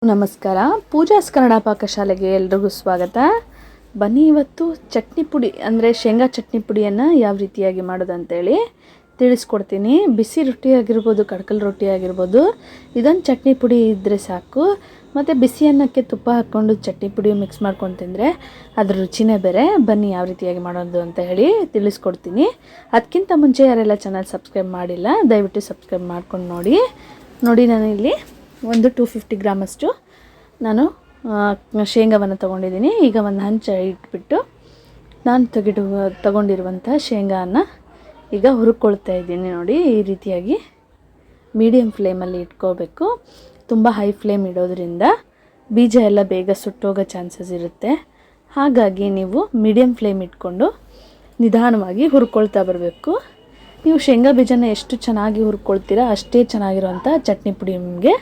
ನಮಸ್ಕಾರ. ಪೂಜಾಸ್ ಕನ್ನಡ ಪಾಕಶಾಲೆಗೆ ಎಲ್ರಿಗೂ ಸ್ವಾಗತ. ಬನ್ನಿ, ಇವತ್ತು ಚಟ್ನಿ ಪುಡಿ ಅಂದರೆ ಶೇಂಗಾ ಚಟ್ನಿ ಪುಡಿಯನ್ನು ಯಾವ ರೀತಿಯಾಗಿ ಮಾಡೋದು ಅಂತೇಳಿ ತಿಳಿಸ್ಕೊಡ್ತೀನಿ. ಬಿಸಿ ರೊಟ್ಟಿ ಆಗಿರ್ಬೋದು, ಕಡಕಲ್ ರೊಟ್ಟಿ ಆಗಿರ್ಬೋದು, ಇದೊಂದು ಚಟ್ನಿ ಪುಡಿ ಇದ್ದರೆ ಸಾಕು. ಮತ್ತು ಬಿಸಿ ಅನ್ನಕ್ಕೆ ತುಪ್ಪ ಹಾಕ್ಕೊಂಡು ಚಟ್ನಿ ಪುಡಿ ಮಿಕ್ಸ್ ಮಾಡ್ಕೊಂಡು ತಿಂದರೆ ಅದ್ರ ರುಚಿನೇ ಬೇರೆ. ಬನ್ನಿ ಯಾವ ರೀತಿಯಾಗಿ ಮಾಡೋದು ಅಂತ ಹೇಳಿ ತಿಳಿಸ್ಕೊಡ್ತೀನಿ. ಅದಕ್ಕಿಂತ ಮುಂಚೆ ಯಾರೆಲ್ಲ ಚಾನಲ್ ಸಬ್ಸ್ಕ್ರೈಬ್ ಮಾಡಿಲ್ಲ ದಯವಿಟ್ಟು ಸಬ್ಸ್ಕ್ರೈಬ್ ಮಾಡ್ಕೊಂಡು ನೋಡಿ. ನಾನು ಇಲ್ಲಿ ಒಂದು 250 ಗ್ರಾಮಷ್ಟು ನಾನು ಶೇಂಗಾವನ್ನು ತೊಗೊಂಡಿದ್ದೀನಿ. ಈಗ ಒಂದು ಹಂಚ ಇಟ್ಬಿಟ್ಟು ನಾನು ತಗೊಂಡಿರುವಂಥ ಶೇಂಗಾನ ಈಗ ಹುರ್ಕೊಳ್ತಾ ಇದ್ದೀನಿ. ನೋಡಿ, ಈ ರೀತಿಯಾಗಿ ಮೀಡಿಯಮ್ ಫ್ಲೇಮಲ್ಲಿ ಇಟ್ಕೋಬೇಕು. ತುಂಬ ಹೈ ಫ್ಲೇಮ್ ಇಡೋದ್ರಿಂದ ಬೀಜ ಎಲ್ಲ ಬೇಗ ಸುಟ್ಟೋಗೋ ಚಾನ್ಸಸ್ ಇರುತ್ತೆ. ಹಾಗಾಗಿ ನೀವು ಮೀಡಿಯಮ್ ಫ್ಲೇಮ್ ಇಟ್ಕೊಂಡು ನಿಧಾನವಾಗಿ ಹುರ್ಕೊಳ್ತಾ ಬರಬೇಕು. ನೀವು ಶೇಂಗಾ ಬೀಜನ ಎಷ್ಟು ಚೆನ್ನಾಗಿ ಹುರ್ಕೊಳ್ತೀರಾ ಅಷ್ಟೇ ಚೆನ್ನಾಗಿರೋಂಥ ಚಟ್ನಿ ಪುಡಿ ನಿಮಗೆ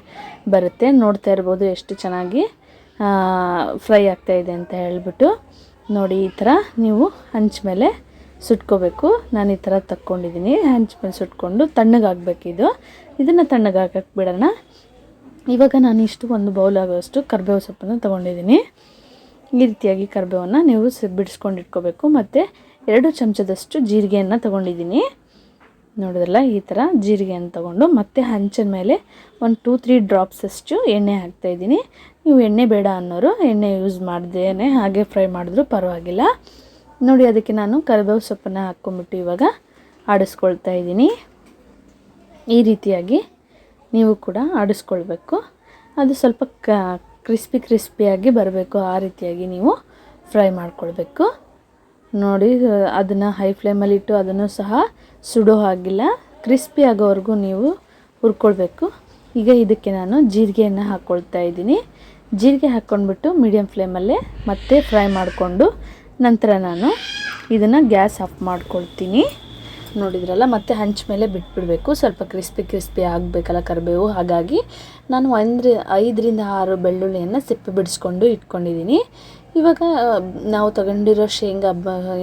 ಬರುತ್ತೆ. ನೋಡ್ತಾ ಇರ್ಬೋದು ಎಷ್ಟು ಚೆನ್ನಾಗಿ ಫ್ರೈ ಆಗ್ತಾಯಿದೆ ಅಂತ ಹೇಳ್ಬಿಟ್ಟು. ನೋಡಿ, ಈ ಥರ ನೀವು ಹಂಚ ಮೇಲೆ ಸುಟ್ಕೋಬೇಕು. ನಾನು ಈ ಥರ ತಕ್ಕೊಂಡಿದ್ದೀನಿ. ಹಂಚ ಮೇಲೆ ಸುಟ್ಕೊಂಡು ತಣ್ಣಗಾಗಬೇಕು. ಇದನ್ನು ತಣ್ಣಗಾಗಕ್ಕೆ ಬಿಡೋಣ. ಇವಾಗ ನಾನು ಒಂದು ಬೌಲ್ ಆಗೋಷ್ಟು ಕರಿಬೇವು ಸೊಪ್ಪನ್ನು ತೊಗೊಂಡಿದ್ದೀನಿ. ಈ ರೀತಿಯಾಗಿ ಕರಿಬೇವನ್ನು ನೀವು ಬಿಡಿಸ್ಕೊಂಡು ಇಟ್ಕೋಬೇಕು. ಮತ್ತು 2 ಚಮಚದಷ್ಟು ಜೀರಿಗೆಯನ್ನು ತೊಗೊಂಡಿದ್ದೀನಿ. ನೋಡಿದ್ರಲ್ಲ, ಈ ಥರ ಜೀರಿಗೆಯನ್ನು ತೊಗೊಂಡು ಮತ್ತೆ ಹಂಚಿನ ಮೇಲೆ ಒಂದು 2-3 ಡ್ರಾಪ್ಸಷ್ಟು ಎಣ್ಣೆ ಹಾಕ್ತಾಯಿದ್ದೀನಿ. ನೀವು ಎಣ್ಣೆ ಬೇಡ ಅನ್ನೋರು ಎಣ್ಣೆ ಯೂಸ್ ಮಾಡ್ದೇನೆ ಹಾಗೆ ಫ್ರೈ ಮಾಡಿದ್ರೂ ಪರವಾಗಿಲ್ಲ. ನೋಡಿ, ಅದಕ್ಕೆ ನಾನು ಕರಿಬೇವು ಸೊಪ್ಪನ್ನು ಹಾಕ್ಕೊಂಬಿಟ್ಟು ಇವಾಗ ಆಡಿಸ್ಕೊಳ್ತಾ ಇದ್ದೀನಿ. ಈ ರೀತಿಯಾಗಿ ನೀವು ಕೂಡ ಆಡಿಸ್ಕೊಳ್ಬೇಕು. ಅದು ಸ್ವಲ್ಪ ಕ್ರಿಸ್ಪಿಯಾಗಿ ಬರಬೇಕು. ಆ ರೀತಿಯಾಗಿ ನೀವು ಫ್ರೈ ಮಾಡ್ಕೊಳ್ಬೇಕು. ನೋಡಿ, ಅದನ್ನು ಹೈ ಫ್ಲೇಮಲ್ಲಿ ಇಟ್ಟು ಅದನ್ನು ಸಹ ಸುಡೋ ಹಾಗಿಲ್ಲ, ಕ್ರಿಸ್ಪಿ ಆಗೋವರೆಗೂ ನೀವು ಹುರ್ಕೊಳ್ಬೇಕು. ಈಗ ಇದಕ್ಕೆ ನಾನು ಜೀರಿಗೆಯನ್ನು ಹಾಕ್ಕೊಳ್ತಾ ಇದ್ದೀನಿ. ಜೀರಿಗೆ ಹಾಕ್ಕೊಂಡ್ಬಿಟ್ಟು ಮೀಡಿಯಮ್ ಫ್ಲೇಮಲ್ಲೇ ಮತ್ತೆ ಫ್ರೈ ಮಾಡಿಕೊಂಡು ನಂತರ ನಾನು ಇದನ್ನು ಗ್ಯಾಸ್ ಆಫ್ ಮಾಡ್ಕೊಳ್ತೀನಿ. ನೋಡಿದ್ರಲ್ಲ, ಮತ್ತೆ ಹಂಚ ಮೇಲೆ ಬಿಟ್ಬಿಡಬೇಕು. ಸ್ವಲ್ಪ ಕ್ರಿಸ್ಪಿ ಆಗಬೇಕಲ್ಲ ಕರಿಬೇವು. ಹಾಗಾಗಿ ನಾನು 5ರಿಂದ 6 ಬೆಳ್ಳುಳ್ಳಿಯನ್ನು ಸಿಪ್ಪೆ ಬಿಡಿಸ್ಕೊಂಡು ಇಟ್ಕೊಂಡಿದ್ದೀನಿ. ಇವಾಗ ನಾವು ತಗೊಂಡಿರೋ ಶೇಂಗಾ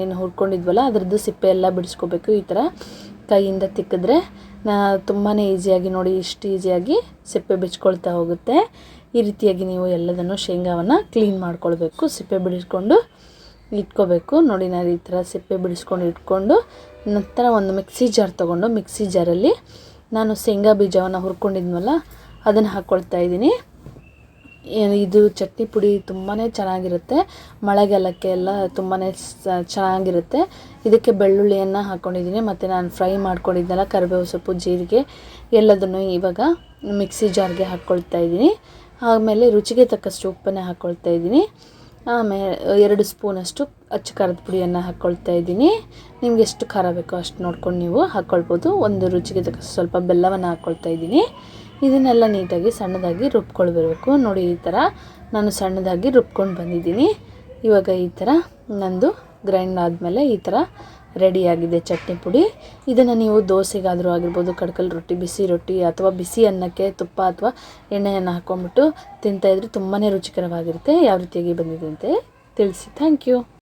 ಏನು ಹುರ್ಕೊಂಡಿದ್ವಲ್ಲ ಅದರದ್ದು ಸಿಪ್ಪೆ ಎಲ್ಲ ಬಿಡಿಸ್ಕೋಬೇಕು. ಈ ಥರ ಕೈಯಿಂದ ತಿಕ್ಕಿದ್ರೆ ತುಂಬಾ ಈಸಿಯಾಗಿ, ನೋಡಿ ಇಷ್ಟು ಈಸಿಯಾಗಿ ಸಿಪ್ಪೆ ಬಿಚ್ಕೊಳ್ತಾ ಹೋಗುತ್ತೆ. ಈ ರೀತಿಯಾಗಿ ನೀವು ಎಲ್ಲದನ್ನು ಶೇಂಗಾವನ್ನು ಕ್ಲೀನ್ ಮಾಡ್ಕೊಳ್ಬೇಕು. ಸಿಪ್ಪೆ ಬಿಡಿಸ್ಕೊಂಡು ಇಟ್ಕೋಬೇಕು. ನೋಡಿ, ನಾನು ಈ ಥರ ಸಿಪ್ಪೆ ಬಿಡಿಸ್ಕೊಂಡು ಇಟ್ಕೊಂಡು ನಂತರ ಒಂದು ಮಿಕ್ಸಿ ಜಾರ್ ತೊಗೊಂಡು ಮಿಕ್ಸಿ ಜಾರಲ್ಲಿ ನಾನು ಶೇಂಗಾ ಬೀಜವನ್ನು ಹುರ್ಕೊಂಡಿದ್ವಲ್ಲ ಅದನ್ನು ಹಾಕ್ಕೊಳ್ತಾ ಇದ್ದೀನಿ. ಇದು ಚಟ್ನಿ ಪುಡಿ ತುಂಬಾ ಚೆನ್ನಾಗಿರುತ್ತೆ. ಮಳೆಗಾಲಕ್ಕೆ ಎಲ್ಲ ತುಂಬಾ ಚೆನ್ನಾಗಿರುತ್ತೆ. ಇದಕ್ಕೆ ಬೆಳ್ಳುಳ್ಳಿಯನ್ನು ಹಾಕ್ಕೊಂಡಿದ್ದೀನಿ. ಮತ್ತು ನಾನು ಫ್ರೈ ಮಾಡ್ಕೊಂಡಿದ್ದೆಲ್ಲ ಕರಿಬೇವು ಸೊಪ್ಪು, ಜೀರಿಗೆ ಎಲ್ಲದನ್ನು ಇವಾಗ ಮಿಕ್ಸಿ ಜಾರ್ಗೆ ಹಾಕ್ಕೊಳ್ತಾ ಇದ್ದೀನಿ. ಆಮೇಲೆ ರುಚಿಗೆ ತಕ್ಕಷ್ಟು ಉಪ್ಪನ್ನು ಹಾಕ್ಕೊಳ್ತಾ ಇದ್ದೀನಿ. ಆಮೇಲೆ 2 ಸ್ಪೂನಷ್ಟು ಅಚ್ಚ ಖಾರದ ಪುಡಿಯನ್ನು ಹಾಕ್ಕೊಳ್ತಾ ಇದ್ದೀನಿ. ನಿಮ್ಗೆ ಎಷ್ಟು ಖಾರ ಬೇಕೋ ಅಷ್ಟು ನೋಡ್ಕೊಂಡು ನೀವು ಹಾಕ್ಕೊಳ್ಬೋದು. ಒಂದು ರುಚಿಗೆ ತಕ್ಕಷ್ಟು ಸ್ವಲ್ಪ ಬೆಲ್ಲವನ್ನು ಹಾಕ್ಕೊಳ್ತಾ ಇದ್ದೀನಿ. ಇದನ್ನೆಲ್ಲ ನೀಟಾಗಿ ಸಣ್ಣದಾಗಿ ರುಬ್ಕೊಳ್ಬರಬೇಕು. ನೋಡಿ, ಈ ಥರ ನಾನು ಸಣ್ಣದಾಗಿ ರುಬ್ಕೊಂಡು ಬಂದಿದ್ದೀನಿ. ಇವಾಗ ಈ ಥರ ನಂದು ಗ್ರೈಂಡ್ ಆದಮೇಲೆ ಈ ಥರ ರೆಡಿಯಾಗಿದೆ ಚಟ್ನಿ ಪುಡಿ. ಇದನ್ನು ನೀವು ದೋಸೆಗಾದರೂ ಆಗಿರ್ಬೋದು, ಕಡಕಲ್ ರೊಟ್ಟಿ, ಬಿಸಿ ರೊಟ್ಟಿ ಅಥವಾ ಬಿಸಿ ಅನ್ನಕ್ಕೆ ತುಪ್ಪ ಅಥವಾ ಎಣ್ಣೆಯನ್ನು ಹಾಕ್ಕೊಂಬಿಟ್ಟು ತಿಂತಾಯಿದ್ರೆ ತುಂಬಾ ರುಚಿಕರವಾಗಿರುತ್ತೆ. ಯಾವ ರೀತಿಯಾಗಿ ಬಂದಿದೆ ಅಂತ ತಿಳಿಸಿ. Thank you.